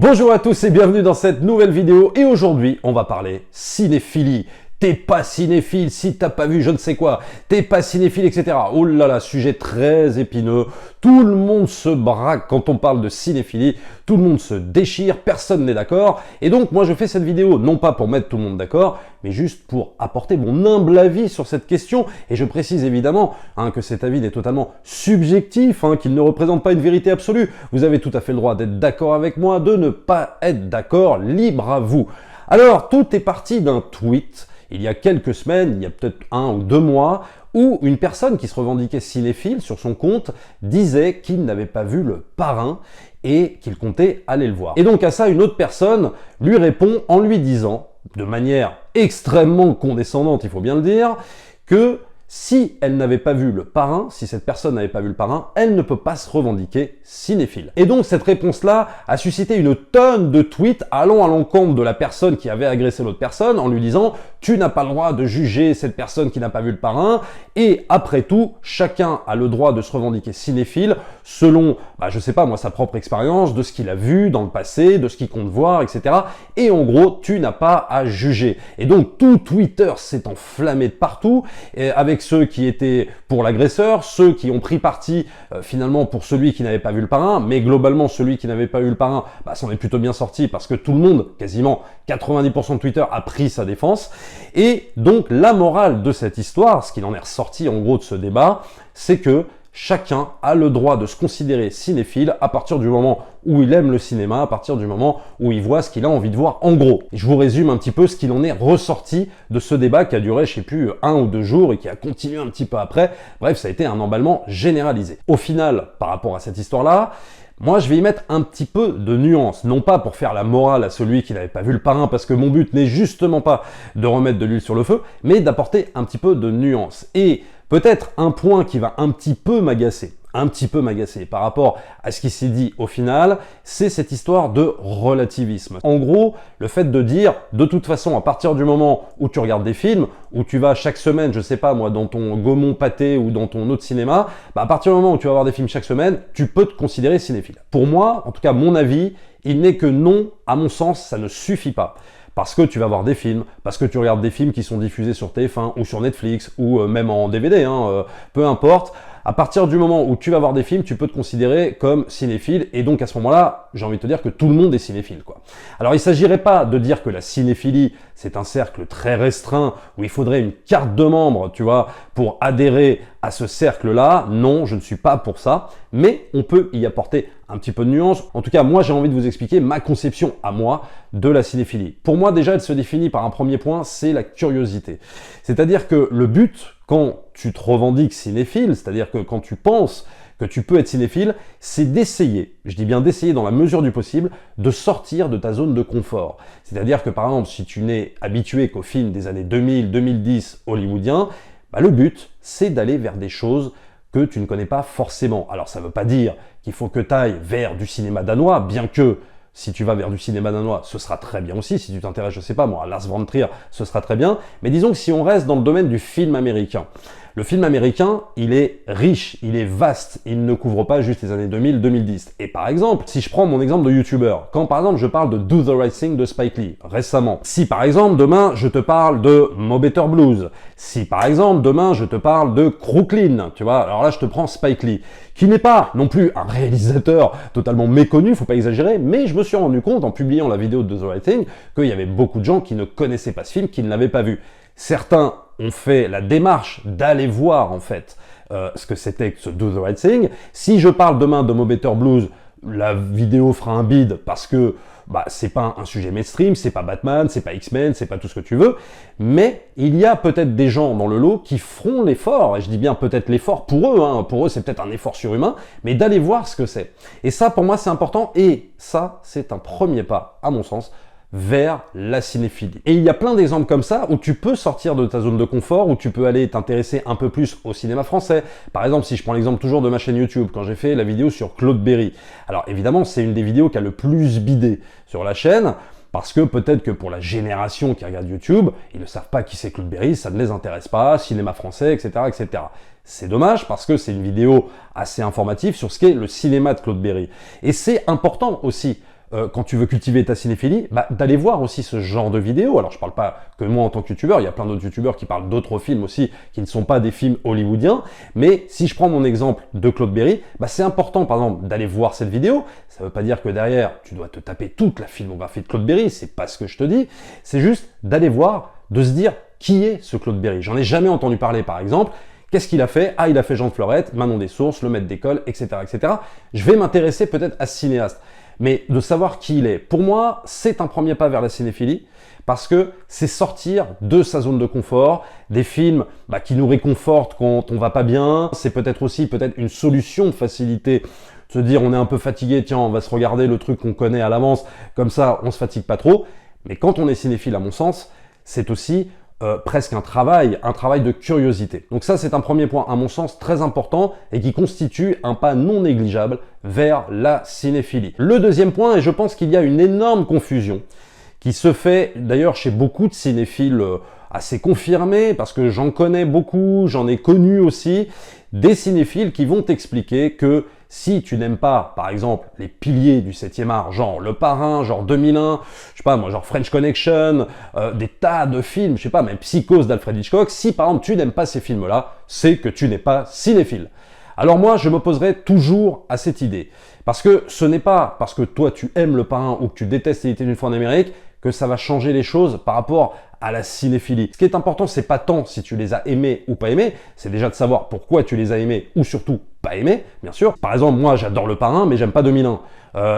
Bonjour à tous et bienvenue dans cette nouvelle vidéo et aujourd'hui on va parler cinéphilie. T'es pas cinéphile si t'as pas vu je ne sais quoi, t'es pas cinéphile, etc. Oh là là, sujet très épineux, tout le monde se braque quand on parle de cinéphilie, tout le monde se déchire, personne n'est d'accord, et donc moi je fais cette vidéo non pas pour mettre tout le monde d'accord, mais juste pour apporter mon humble avis sur cette question, et je précise évidemment que cet avis est totalement subjectif, qu'il ne représente pas une vérité absolue. Vous avez tout à fait le droit d'être d'accord avec moi, de ne pas être d'accord, libre à vous. Alors, tout est parti d'un tweet il y a quelques semaines, il y a peut-être 1 ou 2 mois, où une personne qui se revendiquait cinéphile sur son compte disait qu'il n'avait pas vu Le Parrain et qu'il comptait aller le voir. Et donc à ça, une autre personne lui répond en lui disant, de manière extrêmement condescendante, il faut bien le dire, que si elle n'avait pas vu Le Parrain, si cette personne n'avait pas vu Le Parrain, elle ne peut pas se revendiquer cinéphile. Et donc cette réponse-là a suscité une tonne de tweets allant à l'encontre de la personne qui avait agressé l'autre personne en lui disant « Tu n'as pas le droit de juger cette personne qui n'a pas vu Le Parrain » et après tout, chacun a le droit de se revendiquer cinéphile selon, je sais pas moi, sa propre expérience, de ce qu'il a vu dans le passé, de ce qu'il compte voir, etc. Et en gros, tu n'as pas à juger. Et donc tout Twitter s'est enflammé de partout, avec ceux qui étaient pour l'agresseur, ceux qui ont pris parti finalement pour celui qui n'avait pas vu Le Parrain, mais globalement celui qui n'avait pas vu Le Parrain s'en est plutôt bien sorti parce que tout le monde, quasiment 90% de Twitter a pris sa défense. Et donc la morale de cette histoire, ce qu'il en est ressorti en gros de ce débat, c'est que chacun a le droit de se considérer cinéphile à partir du moment où il aime le cinéma, à partir du moment où il voit ce qu'il a envie de voir en gros. Et je vous résume un petit peu ce qu'il en est ressorti de ce débat qui a duré, je sais plus, 1 ou 2 jours et qui a continué un petit peu après. Bref, ça a été un emballement généralisé. Au final, par rapport à cette histoire-là, moi, je vais y mettre un petit peu de nuance, non pas pour faire la morale à celui qui n'avait pas vu Le Parrain, parce que mon but n'est justement pas de remettre de l'huile sur le feu, mais d'apporter un petit peu de nuance. Et peut-être un point qui va un petit peu m'agacer par rapport à ce qui s'est dit au final, c'est cette histoire de relativisme. En gros, le fait de dire, de toute façon, à partir du moment où tu regardes des films, où tu vas chaque semaine, je sais pas moi, dans ton Gaumont Pâté ou dans ton autre cinéma, à partir du moment où tu vas voir des films chaque semaine, tu peux te considérer cinéphile. Pour moi, en tout cas mon avis, il n'est que non, à mon sens, ça ne suffit pas. Parce que tu vas voir des films, parce que tu regardes des films qui sont diffusés sur TF1 ou sur Netflix ou même en DVD, peu importe. À partir du moment où tu vas voir des films, tu peux te considérer comme cinéphile et donc à ce moment-là, j'ai envie de te dire que tout le monde est cinéphile, quoi. Alors il ne s'agirait pas de dire que la cinéphilie, c'est un cercle très restreint où il faudrait une carte de membre, tu vois, pour adhérer à ce cercle-là. Non, je ne suis pas pour ça, mais on peut y apporter un petit peu de nuance. En tout cas, moi, j'ai envie de vous expliquer ma conception à moi de la cinéphilie. Pour moi, déjà, elle se définit par un premier point, c'est la curiosité. C'est-à-dire que le but, quand tu te revendiques cinéphile, c'est-à-dire que quand tu penses que tu peux être cinéphile, c'est d'essayer, je dis bien d'essayer dans la mesure du possible, de sortir de ta zone de confort. C'est-à-dire que par exemple, si tu n'es habitué qu'aux films des années 2000-2010 hollywoodiens, le but, c'est d'aller vers des choses que tu ne connais pas forcément. Alors ça ne veut pas dire qu'il faut que tu ailles vers du cinéma danois, bien que si tu vas vers du cinéma danois, ce sera très bien aussi. Si tu t'intéresses, je sais pas moi, à Lars von Trier, ce sera très bien. Mais disons que si on reste dans le domaine du film américain, le film américain, il est riche, il est vaste, il ne couvre pas juste les années 2000-2010. Et par exemple, si je prends mon exemple de YouTuber, quand par exemple je parle de Do the Right Thing de Spike Lee, récemment, si par exemple demain je te parle de Mo Better Blues, si par exemple demain je te parle de Crooklyn, tu vois, alors là je te prends Spike Lee, qui n'est pas non plus un réalisateur totalement méconnu, faut pas exagérer, mais je me suis rendu compte en publiant la vidéo de Do the Right Thing qu'il y avait beaucoup de gens qui ne connaissaient pas ce film, qui ne l'avaient pas vu. Certains ont fait la démarche d'aller voir en fait ce que c'était que ce Do the Right Thing. Si je parle demain de Mo Better Blues, la vidéo fera un bide parce que c'est pas un sujet mainstream, c'est pas Batman, c'est pas X-Men, c'est pas tout ce que tu veux, mais il y a peut-être des gens dans le lot qui feront l'effort, et je dis bien peut-être l'effort pour eux c'est peut-être un effort surhumain, mais d'aller voir ce que c'est. Et ça pour moi c'est important, et ça c'est un premier pas, à mon sens, vers la cinéphilie. Et il y a plein d'exemples comme ça où tu peux sortir de ta zone de confort, où tu peux aller t'intéresser un peu plus au cinéma français. Par exemple, si je prends l'exemple toujours de ma chaîne YouTube, quand j'ai fait la vidéo sur Claude Berry. Alors évidemment, c'est une des vidéos qui a le plus bidé sur la chaîne, parce que peut-être que pour la génération qui regarde YouTube, ils ne savent pas qui c'est Claude Berry, ça ne les intéresse pas, cinéma français, etc., etc. C'est dommage parce que c'est une vidéo assez informative sur ce qu'est le cinéma de Claude Berry. Et c'est important aussi quand tu veux cultiver ta cinéphilie, bah, d'aller voir aussi ce genre de vidéos. Alors je parle pas que moi en tant que youtubeur, il y a plein d'autres youtubeurs qui parlent d'autres films aussi, qui ne sont pas des films hollywoodiens, mais si je prends mon exemple de Claude Berry, bah, c'est important par exemple d'aller voir cette vidéo. Ça veut pas dire que derrière tu dois te taper toute la filmographie de Claude Berry, c'est pas ce que je te dis, c'est juste d'aller voir, de se dire qui est ce Claude Berry. J'en ai jamais entendu parler par exemple. Qu'est-ce qu'il a fait? Ah, il a fait Jean de Fleurette, Manon des Sources, Le Maître d'école, etc., etc. Je vais m'intéresser peut-être à ce cinéaste. Mais de savoir qui il est, pour moi, c'est un premier pas vers la cinéphilie, parce que c'est sortir de sa zone de confort, des films qui nous réconfortent quand on va pas bien. C'est peut-être aussi une solution de facilité, se dire on est un peu fatigué, tiens, on va se regarder le truc qu'on connaît à l'avance, comme ça on se fatigue pas trop. Mais quand on est cinéphile, à mon sens, c'est aussi presque un travail de curiosité. Donc ça, c'est un premier point, à mon sens, très important et qui constitue un pas non négligeable vers la cinéphilie. Le deuxième point, et je pense qu'il y a une énorme confusion qui se fait d'ailleurs chez beaucoup de cinéphiles assez confirmés, parce que j'en connais beaucoup, j'en ai connu aussi, des cinéphiles qui vont t'expliquer que si tu n'aimes pas, par exemple, les piliers du 7e art, genre Le Parrain, genre 2001, je sais pas moi, genre French Connection, des tas de films, je sais pas, même Psychose d'Alfred Hitchcock, si par exemple tu n'aimes pas ces films-là, c'est que tu n'es pas cinéphile. Alors moi, je m'opposerai toujours à cette idée. Parce que ce n'est pas parce que toi tu aimes Le Parrain ou que tu détestes Il était une fois en Amérique que ça va changer les choses par rapport à la cinéphilie. Ce qui est important, c'est pas tant si tu les as aimés ou pas aimés, c'est déjà de savoir pourquoi tu les as aimés ou surtout pas aimés, bien sûr. Par exemple, moi j'adore Le Parrain, mais j'aime pas 2001.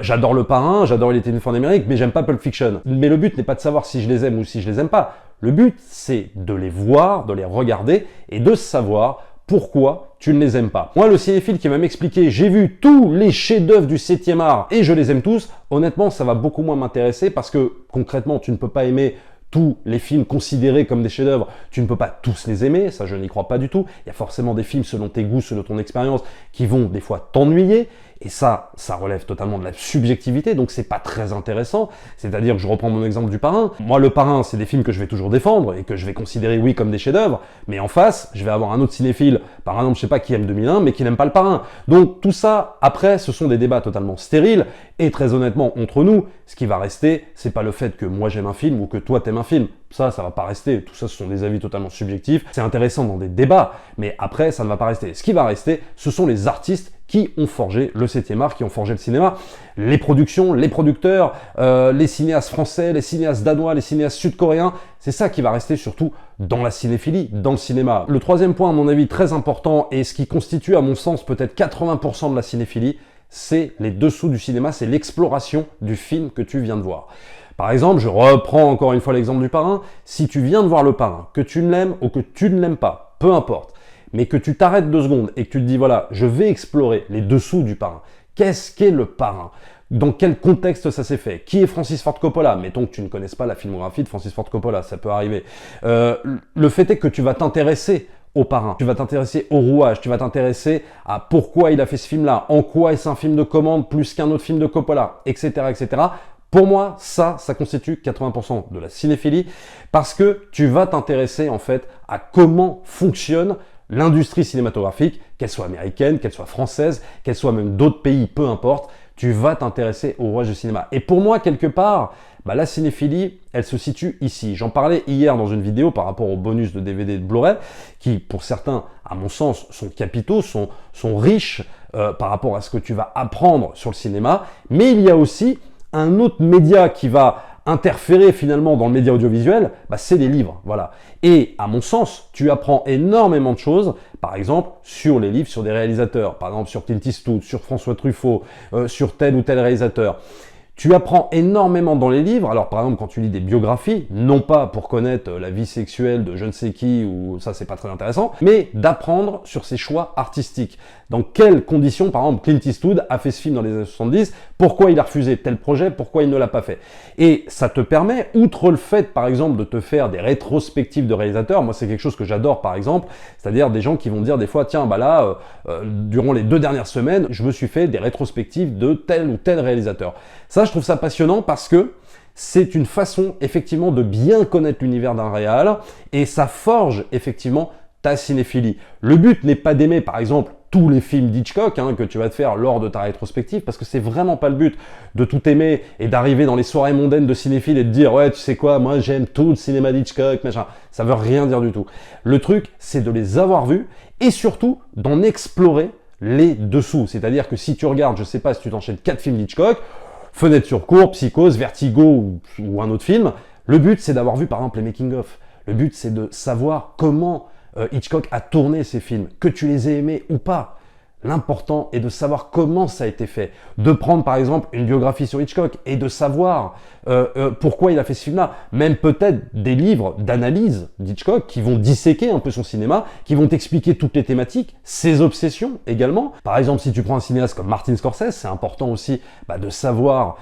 J'adore Le Parrain, j'adore Il était une fois en Amérique, mais j'aime pas Pulp Fiction. Mais le but n'est pas de savoir si je les aime ou si je les aime pas. Le but, c'est de les voir, de les regarder et de savoir pourquoi tu ne les aimes pas. Moi, le cinéphile qui va m'expliquer « j'ai vu tous les chefs-d'œuvre du 7e art et je les aime tous », honnêtement, ça va beaucoup moins m'intéresser parce que concrètement, tu ne peux pas aimer tous les films considérés comme des chefs-d'œuvre, tu ne peux pas tous les aimer, ça je n'y crois pas du tout. Il y a forcément des films selon tes goûts, selon ton expérience, qui vont des fois t'ennuyer, et ça relève totalement de la subjectivité, donc c'est pas très intéressant. C'est-à-dire que je reprends mon exemple du Parrain. Moi, Le Parrain, c'est des films que je vais toujours défendre et que je vais considérer, oui, comme des chefs-d'œuvre, mais en face, je vais avoir un autre cinéphile, par exemple, je sais pas, qui aime 2001, mais qui n'aime pas Le Parrain. Donc tout ça, après, ce sont des débats totalement stériles, et très honnêtement, entre nous, ce qui va rester, c'est pas le fait que moi j'aime un film ou que toi t'aimes un film. Ça va pas rester. Tout ça, ce sont des avis totalement subjectifs. C'est intéressant dans des débats, mais après, ça ne va pas rester. Ce qui va rester, ce sont les artistes qui ont forgé le 7e art, qui ont forgé le cinéma. Les productions, les producteurs, les cinéastes français, les cinéastes danois, les cinéastes sud-coréens. C'est ça qui va rester surtout dans la cinéphilie, dans le cinéma. Le troisième point, à mon avis, très important, et ce qui constitue, à mon sens, peut-être 80% de la cinéphilie, c'est les dessous du cinéma, c'est l'exploration du film que tu viens de voir. Par exemple, je reprends encore une fois l'exemple du Parrain, si tu viens de voir Le Parrain, que tu l'aimes ou que tu ne l'aimes pas, peu importe, mais que tu t'arrêtes 2 secondes et que tu te dis voilà, je vais explorer les dessous du Parrain. Qu'est-ce qu'est Le Parrain? Dans quel contexte ça s'est fait? Qui est Francis Ford Coppola? Mettons que tu ne connaisses pas la filmographie de Francis Ford Coppola, ça peut arriver. Le fait est que tu vas t'intéresser au Parrain, tu vas t'intéresser au rouage, tu vas t'intéresser à pourquoi il a fait ce film-là, en quoi est-ce un film de commande plus qu'un autre film de Coppola, etc., etc. Pour moi, ça constitue 80% de la cinéphilie parce que tu vas t'intéresser en fait à comment fonctionne l'industrie cinématographique, qu'elle soit américaine, qu'elle soit française, qu'elle soit même d'autres pays, peu importe, tu vas t'intéresser au rouage du cinéma. Et pour moi, quelque part, la cinéphilie, elle se situe ici. J'en parlais hier dans une vidéo par rapport aux bonus de DVD et de Blu-ray, qui pour certains, à mon sens, sont capitaux, sont riches par rapport à ce que tu vas apprendre sur le cinéma, mais il y a aussi un autre média qui va interférer finalement dans le média audiovisuel, c'est les livres, voilà. Et à mon sens, tu apprends énormément de choses, par exemple sur les livres, sur des réalisateurs, par exemple sur Clint Eastwood, sur François Truffaut, sur tel ou tel réalisateur. Tu apprends énormément dans les livres, alors par exemple quand tu lis des biographies, non pas pour connaître la vie sexuelle de je ne sais qui, ou ça c'est pas très intéressant, mais d'apprendre sur ses choix artistiques. Dans quelles conditions, par exemple, Clint Eastwood a fait ce film dans les années 70, pourquoi il a refusé tel projet, pourquoi il ne l'a pas fait. Et ça te permet, outre le fait par exemple de te faire des rétrospectives de réalisateurs, moi c'est quelque chose que j'adore par exemple, c'est-à-dire des gens qui vont dire des fois, tiens durant les 2 dernières semaines, je me suis fait des rétrospectives de tel ou tel réalisateur. Ça, je trouve ça passionnant parce que c'est une façon effectivement de bien connaître l'univers d'un réal et ça forge effectivement ta cinéphilie. Le but n'est pas d'aimer par exemple tous les films d'Hitchcock que tu vas te faire lors de ta rétrospective, parce que c'est vraiment pas le but de tout aimer et d'arriver dans les soirées mondaines de cinéphiles et de dire ouais tu sais quoi, moi j'aime tout le cinéma d'Hitchcock, machin. Ça veut rien dire du tout. Le truc, c'est de les avoir vus et surtout d'en explorer les dessous. C'est-à-dire que si tu regardes, je sais pas, si tu t'enchaînes 4 films d'Hitchcock, Fenêtre sur cour, Psychose, Vertigo ou un autre film, le but c'est d'avoir vu par exemple les making-of. Le but c'est de savoir comment Hitchcock a tourné ses films, que tu les aies aimés ou pas. L'important est de savoir comment ça a été fait. De prendre par exemple une biographie sur Hitchcock et de savoir pourquoi il a fait ce film-là. Même peut-être des livres d'analyse d'Hitchcock qui vont disséquer un peu son cinéma, qui vont t'expliquer toutes les thématiques, ses obsessions également. Par exemple, si tu prends un cinéaste comme Martin Scorsese, c'est important aussi de savoir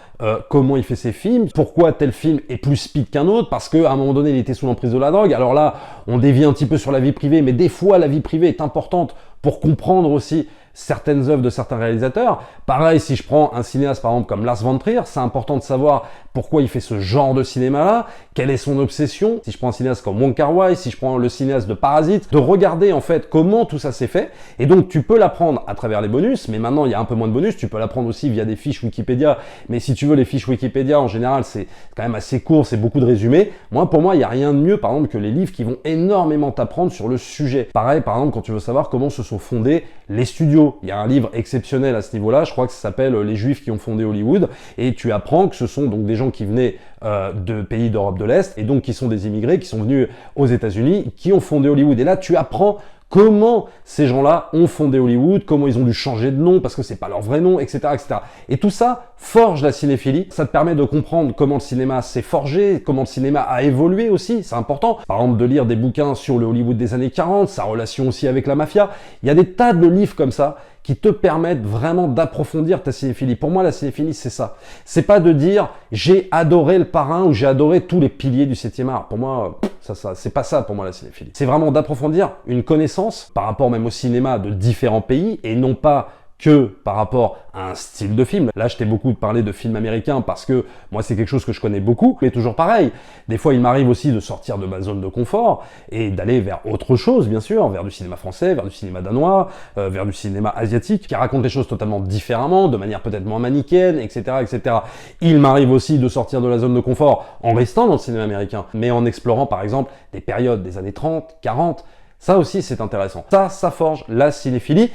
comment il fait ses films, pourquoi tel film est plus speed qu'un autre, parce qu'à un moment donné, il était sous l'emprise de la drogue. Alors là, on dévie un petit peu sur la vie privée, mais des fois, la vie privée est importante pour comprendre aussi certaines œuvres de certains réalisateurs. Pareil, si je prends un cinéaste par exemple comme Lars von Trier, c'est important de savoir pourquoi il fait ce genre de cinéma-là, quelle est son obsession. Si je prends un cinéaste comme Wong Kar-wai, si je prends le cinéaste de Parasite, de regarder en fait comment tout ça s'est fait. Et donc tu peux l'apprendre à travers les bonus, mais maintenant il y a un peu moins de bonus, tu peux l'apprendre aussi via des fiches Wikipédia. Mais si tu veux, les fiches Wikipédia en général c'est quand même assez court, c'est beaucoup de résumés. Pour moi, il n'y a rien de mieux par exemple que les livres qui vont énormément t'apprendre sur le sujet. Pareil, par exemple, quand tu veux savoir comment se sont fondés les studios. Il y a un livre exceptionnel à ce niveau-là, je crois que ça s'appelle Les Juifs qui ont fondé Hollywood, et tu apprends que ce sont donc des gens qui venaient de pays d'Europe de l'Est, et donc qui sont des immigrés, qui sont venus aux États-Unis, qui ont fondé Hollywood. Et là, tu apprends comment ces gens-là ont fondé Hollywood, comment ils ont dû changer de nom parce que c'est pas leur vrai nom, etc., etc. Et tout ça forge la cinéphilie. Ça te permet de comprendre comment le cinéma s'est forgé, comment le cinéma a évolué aussi, c'est important. Par exemple, de lire des bouquins sur le Hollywood des années 40, sa relation aussi avec la mafia. Il y a des tas de livres comme ça qui te permettent vraiment d'approfondir ta cinéphilie. Pour moi, la cinéphilie, c'est ça. C'est pas de dire j'ai adoré Le Parrain ou j'ai adoré tous les piliers du 7e art. Pour moi, c'est pas ça pour moi la cinéphilie. C'est vraiment d'approfondir une connaissance par rapport même au cinéma de différents pays et non pas que par rapport à un style de film. Là, je t'ai beaucoup parlé de films américains parce que moi, c'est quelque chose que je connais beaucoup, mais toujours pareil. Des fois, il m'arrive aussi de sortir de ma zone de confort et d'aller vers autre chose, bien sûr, vers du cinéma français, vers du cinéma danois, vers du cinéma asiatique, qui raconte les choses totalement différemment, de manière peut-être moins manichéenne, etc., etc. Il m'arrive aussi de sortir de la zone de confort en restant dans le cinéma américain, mais en explorant, par exemple, des périodes des années 30, 40. Ça aussi, c'est intéressant. Ça forge la cinéphilie.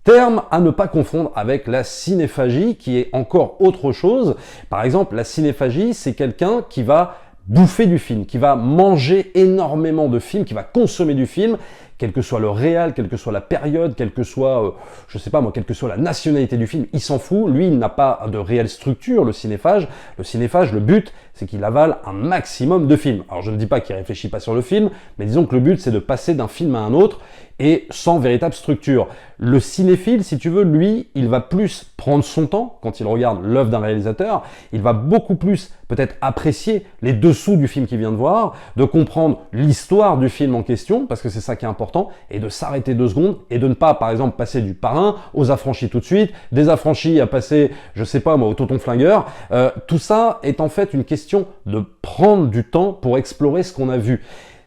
Terme à ne pas confondre avec la cinéphagie, qui est encore autre chose. Par exemple, la cinéphagie, c'est quelqu'un qui va bouffer du film, qui va manger énormément de films, qui va consommer du film, quel que soit le réal, quelle que soit la période, quelle que soit, je sais pas moi, quelle que soit la nationalité du film, il s'en fout. Lui, il n'a pas de réelle structure, le cinéphage. Le cinéphage, le but, c'est qu'il avale un maximum de films. Alors, je ne dis pas qu'il réfléchit pas sur le film, mais disons que le but, c'est de passer d'un film à un autre et sans véritable structure. Le cinéphile, si tu veux, lui, il va plus prendre son temps quand il regarde l'œuvre d'un réalisateur, il va beaucoup plus peut-être apprécier les dessous du film qu'il vient de voir, de comprendre l'histoire du film en question, parce que c'est ça qui est important, et de s'arrêter 2 secondes et de ne pas, par exemple, passer du Parrain aux Affranchis tout de suite, des Affranchis à passer, je sais pas moi, au Tonton Flingueur. Tout ça est en fait une question de prendre du temps pour explorer ce qu'on a vu.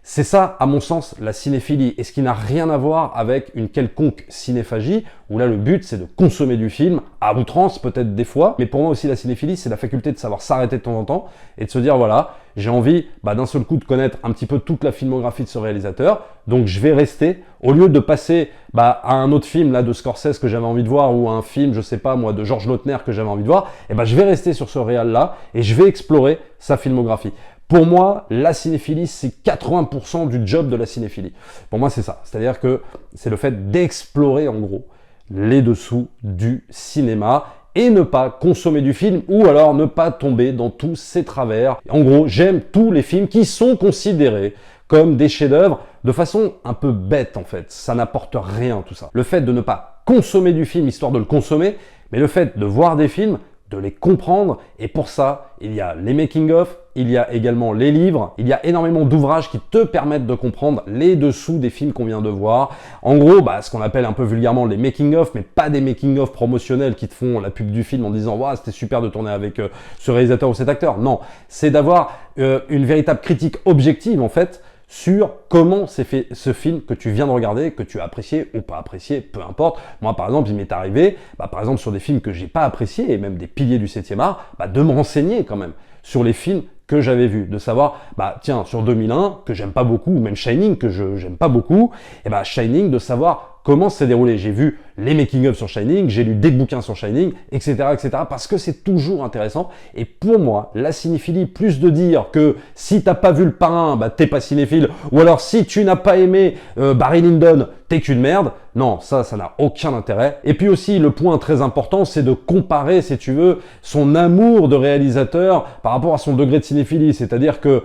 C'est ça, à mon sens, la cinéphilie, et ce qui n'a rien à voir avec une quelconque cinéphagie, où là, le but, c'est de consommer du film, à outrance, peut-être des fois, mais pour moi aussi, la cinéphilie, c'est la faculté de savoir s'arrêter de temps en temps, et de se dire, voilà, j'ai envie, d'un seul coup, de connaître un petit peu toute la filmographie de ce réalisateur, donc je vais rester, au lieu de passer à un autre film, là, de Scorsese que j'avais envie de voir, ou un film, je sais pas, moi, de Georges Lautner que j'avais envie de voir, je vais rester sur ce réal-là, et je vais explorer sa filmographie. Pour moi, la cinéphilie, c'est 80% du job de la cinéphilie. Pour moi, c'est ça. C'est-à-dire que c'est le fait d'explorer, en gros, les dessous du cinéma et ne pas consommer du film ou alors ne pas tomber dans tous ces travers. En gros, j'aime tous les films qui sont considérés comme des chefs-d'œuvre de façon un peu bête, en fait. Ça n'apporte rien, tout ça. Le fait de ne pas consommer du film histoire de le consommer, mais le fait de voir des films, de les comprendre, et pour ça, il y a les making-of, il y a également les livres, il y a énormément d'ouvrages qui te permettent de comprendre les dessous des films qu'on vient de voir. En gros, ce qu'on appelle un peu vulgairement les making-of, mais pas des making-of promotionnels qui te font la pub du film en disant « Waouh, c'était super de tourner avec ce réalisateur ou cet acteur ». Non, c'est d'avoir une véritable critique objective, en fait, sur comment s'est fait ce film que tu viens de regarder, que tu as apprécié ou pas apprécié, peu importe. Moi, par exemple, il m'est arrivé, par exemple, sur des films que j'ai pas appréciés, et même des piliers du 7e art, de me renseigner quand même sur les films que j'avais vus, de savoir, tiens, sur 2001, que j'aime pas beaucoup, ou même Shining, que j'aime pas beaucoup, et Shining, de savoir comment s'est déroulé. J'ai vu les making-of sur Shining, j'ai lu des bouquins sur Shining, etc., etc., parce que c'est toujours intéressant. Et pour moi, la cinéphilie, plus de dire que si t'as pas vu Le Parrain, t'es pas cinéphile, ou alors si tu n'as pas aimé Barry Lyndon, t'es qu'une merde. Non, ça n'a aucun intérêt. Et puis aussi, le point très important, c'est de comparer, si tu veux, son amour de réalisateur par rapport à son degré de cinéphilie. C'est-à-dire que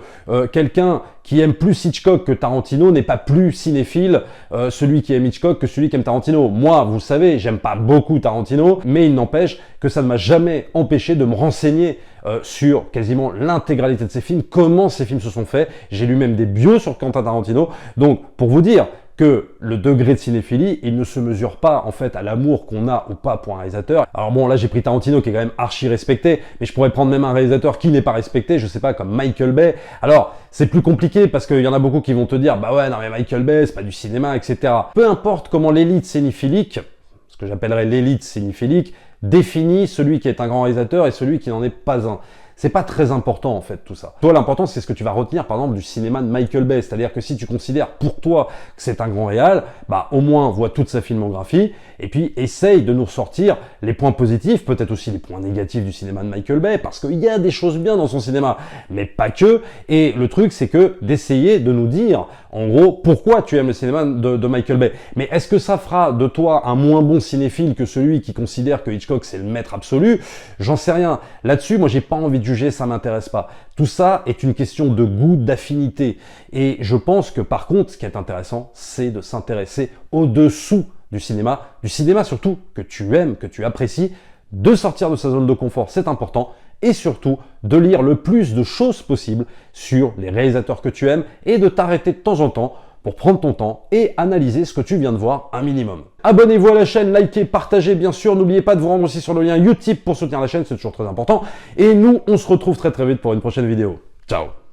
quelqu'un qui aime plus Hitchcock que Tarantino n'est pas plus cinéphile celui qui aime Hitchcock que celui qui aime Tarantino. Moi, vous le savez, j'aime pas beaucoup Tarantino, mais il n'empêche que ça ne m'a jamais empêché de me renseigner sur quasiment l'intégralité de ses films, comment ces films se sont faits. J'ai lu même des bios sur Quentin Tarantino. Donc, pour vous dire que le degré de cinéphilie, il ne se mesure pas en fait à l'amour qu'on a ou pas pour un réalisateur. Alors bon, là j'ai pris Tarantino qui est quand même archi respecté, mais je pourrais prendre même un réalisateur qui n'est pas respecté, je sais pas, comme Michael Bay. Alors, c'est plus compliqué parce qu'il y en a beaucoup qui vont te dire, ouais, non mais Michael Bay, c'est pas du cinéma, etc. Peu importe comment l'élite cinéphilique, ce que j'appellerais l'élite cinéphilique, définit celui qui est un grand réalisateur et celui qui n'en est pas un. C'est pas très important en fait tout ça. Toi, l'important c'est ce que tu vas retenir par exemple du cinéma de Michael Bay, c'est-à-dire que si tu considères pour toi que c'est un grand réal, au moins vois toute sa filmographie et puis essaye de nous ressortir les points positifs, peut-être aussi les points négatifs du cinéma de Michael Bay, parce qu'il y a des choses bien dans son cinéma, mais pas que. Et le truc c'est que d'essayer de nous dire en gros pourquoi tu aimes le cinéma de Michael Bay. Mais est-ce que ça fera de toi un moins bon cinéphile que celui qui considère que Hitchcock c'est le maître absolu? J'en sais rien. Là-dessus, moi j'ai pas envie de juger, ça m'intéresse pas. Tout ça est une question de goût, d'affinité. Et je pense que par contre, ce qui est intéressant, c'est de s'intéresser au-dessous du cinéma surtout que tu aimes, que tu apprécies, de sortir de sa zone de confort, c'est important, et surtout de lire le plus de choses possible sur les réalisateurs que tu aimes et de t'arrêter de temps en temps pour prendre ton temps et analyser ce que tu viens de voir un minimum. Abonnez-vous à la chaîne, likez, partagez bien sûr, n'oubliez pas de vous rendre aussi sur le lien Utip pour soutenir la chaîne, c'est toujours très important. Et nous, on se retrouve très très vite pour une prochaine vidéo. Ciao!